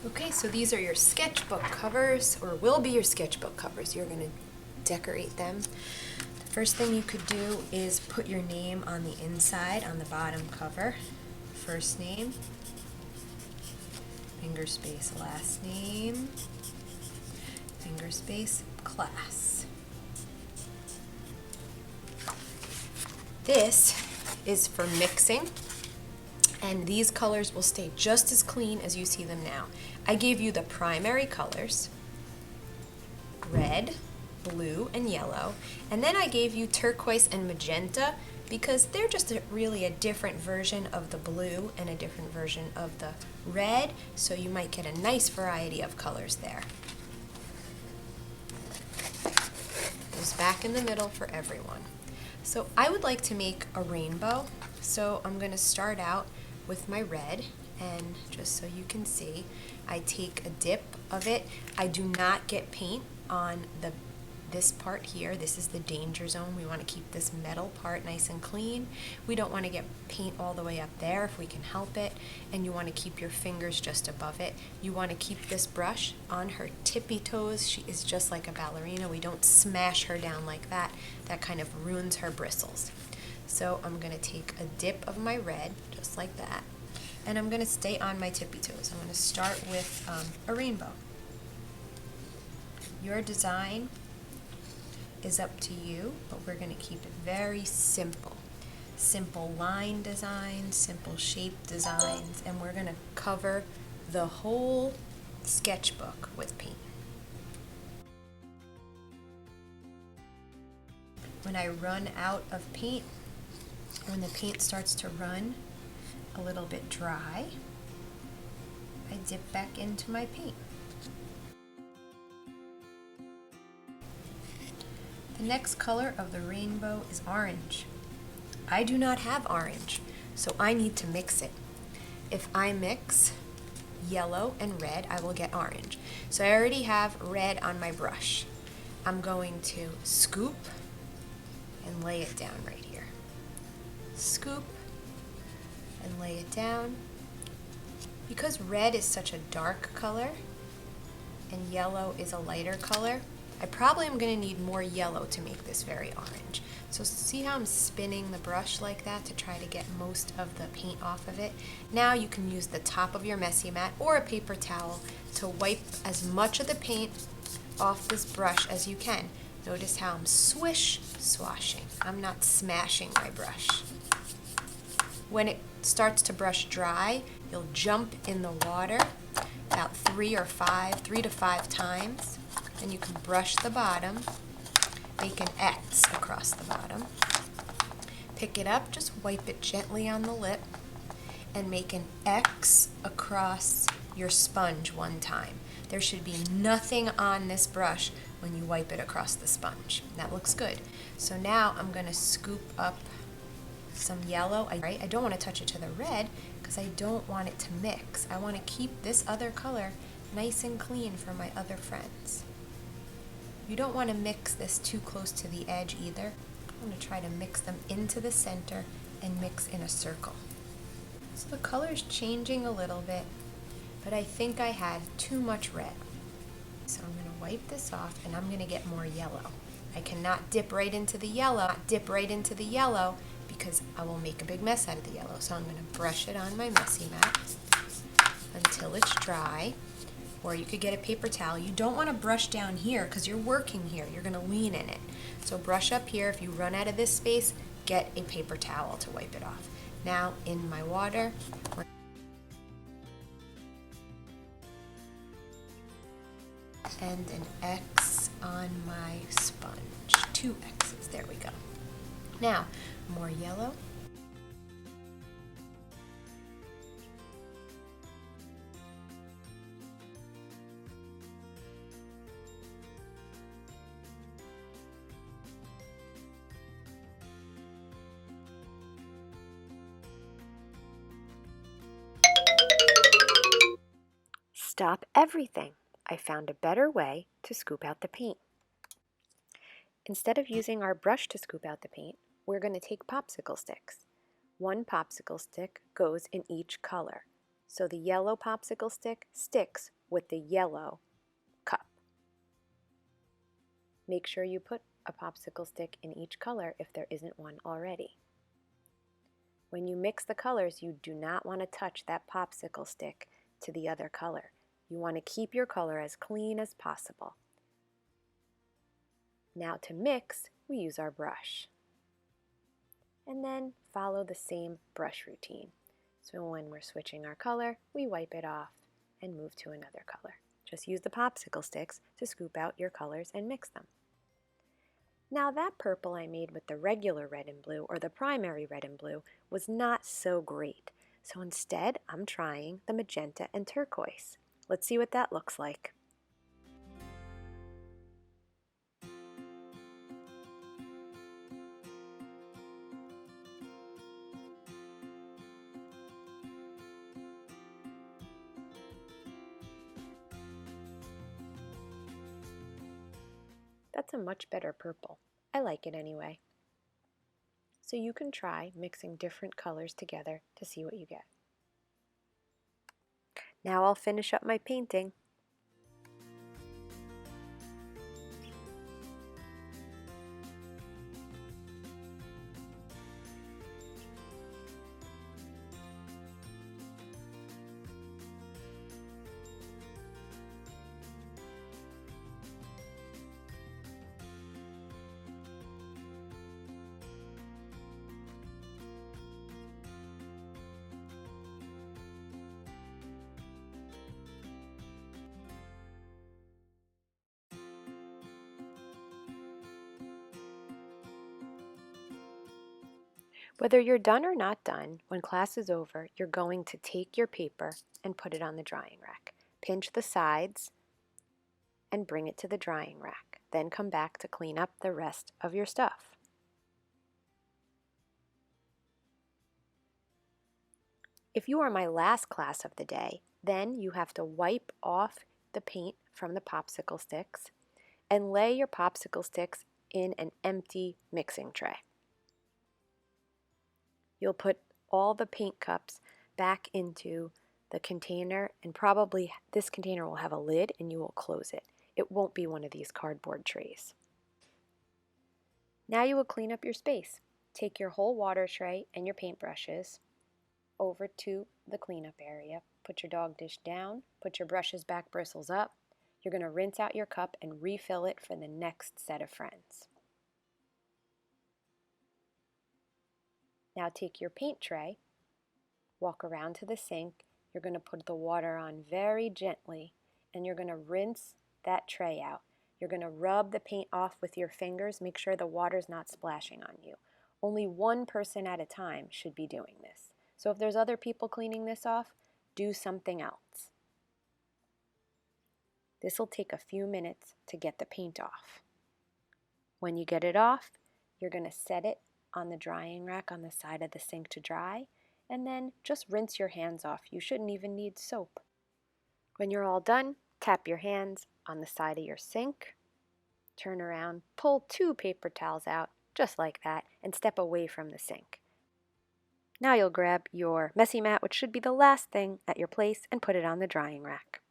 Okay, so these are your sketchbook covers, or will be your sketchbook covers. You're going to decorate them. The first thing you could do is put your name on the inside, on the bottom cover. First name, finger space last name, finger space class. This is for mixing, and these colors will stay just as clean as you see them now. I gave you the primary colors, red, blue, and yellow, and then I gave you turquoise and magenta because they're just really a different version of the blue and a different version of the red, so you might get a nice variety of colors there. Goes back in the middle for everyone. So I would like to make a rainbow, so I'm going to start out with my red, and just so you can see, I take a dip of it. I do not get paint on this part here. This is the danger zone. We want to keep this metal part nice and clean. We don't want to get paint all the way up there if we can help it, and you want to keep your fingers just above it. You want to keep this brush on her tippy toes. She is just like a ballerina. We don't smash her down like that. That kind of ruins her bristles. So I'm going to take a dip of my red, just like that, and I'm going to stay on my tippy toes. I'm going to start with a rainbow. Your design is up to you, but we're going to keep it very simple. Simple line designs, simple shape designs, and we're going to cover the whole sketchbook with paint. When I run out of paint, when the paint starts to run a little bit dry, I dip back into my paint. The next color of the rainbow is orange. I do not have orange, so I need to mix it. If I mix yellow and red, I will get orange. So I already have red on my brush. I'm going to scoop and lay it down right here. Scoop and lay it down. Because red is such a dark color and yellow is a lighter color, I probably am going to need more yellow to make this very orange. So see how I'm spinning the brush like that to try to get most of the paint off of it? Now you can use the top of your messy mat or a paper towel to wipe as much of the paint off this brush as you can. Notice how I'm swish swashing. I'm not smashing my brush. When it starts to brush dry, you'll jump in the water about 3 to 5 times, and you can brush the bottom, make an X across the bottom. Pick it up, just wipe it gently on the lip, and make an X across your sponge one time. There should be nothing on this brush when you wipe it across the sponge. That looks good. So now I'm going to scoop up some yellow. I don't want to touch it to the red because I don't want it to mix. I want to keep this other color nice and clean for my other friends. You don't want to mix this too close to the edge either. I'm going to try to mix them into the center and mix in a circle. So the color's changing a little bit, but I think I had too much red. So I'm going to wipe this off and I'm going to get more yellow. I cannot dip right into the yellow, because I will make a big mess out of the yellow. So I'm going to brush it on my messy mat until it's dry. Or you could get a paper towel. You don't want to brush down here because you're working here. You're going to lean in it. So brush up here. If you run out of this space, get a paper towel to wipe it off. Now in my water, and an X on my sponge. 2 X's. There we go. Now, more yellow. Stop everything. I found a better way to scoop out the paint. Instead of using our brush to scoop out the paint, we're going to take popsicle sticks. 1 popsicle stick goes in each color. so the yellow popsicle stick sticks with the yellow cup. Make sure you put a popsicle stick in each color if there isn't one already. When you mix the colors, you do not want to touch that popsicle stick to the other color. You want to keep your color as clean as possible. Now to mix, we use our brush. And then follow the same brush routine. So when we're switching our color, we wipe it off and move to another color. Just use the popsicle sticks to scoop out your colors and mix them. Now that purple I made with the regular red and blue, or the primary red and blue, was not so great. So instead, I'm trying the magenta and turquoise. Let's see what that looks like. That's a much better purple. I like it anyway. So you can try mixing different colors together to see what you get. Now I'll finish up my painting. Whether you're done or not done, when class is over, you're going to take your paper and put it on the drying rack. Pinch the sides and bring it to the drying rack. Then come back to clean up the rest of your stuff. If you are my last class of the day, then you have to wipe off the paint from the popsicle sticks and lay your popsicle sticks in an empty mixing tray. You'll put all the paint cups back into the container, and probably this container will have a lid and you will close it. It won't be one of these cardboard trays. Now you will clean up your space. Take your whole water tray and your paintbrushes over to the cleanup area. Put your dog dish down, put your brushes back, bristles up. You're going to rinse out your cup and refill it for the next set of friends. Now take your paint tray, walk around to the sink. You're going to put the water on very gently and you're going to rinse that tray out. You're going to rub the paint off with your fingers. Make sure the water's not splashing on you. Only one person at a time should be doing this. So if there's other people cleaning this off, do something else. This will take a few minutes to get the paint off. When you get it off, you're going to set it on the drying rack on the side of the sink to dry, and then just rinse your hands off. You shouldn't even need soap. When you're all done, tap your hands on the side of your sink, turn around, pull 2 paper towels out, just like that, and step away from the sink. Now you'll grab your messy mat, which should be the last thing at your place, and put it on the drying rack.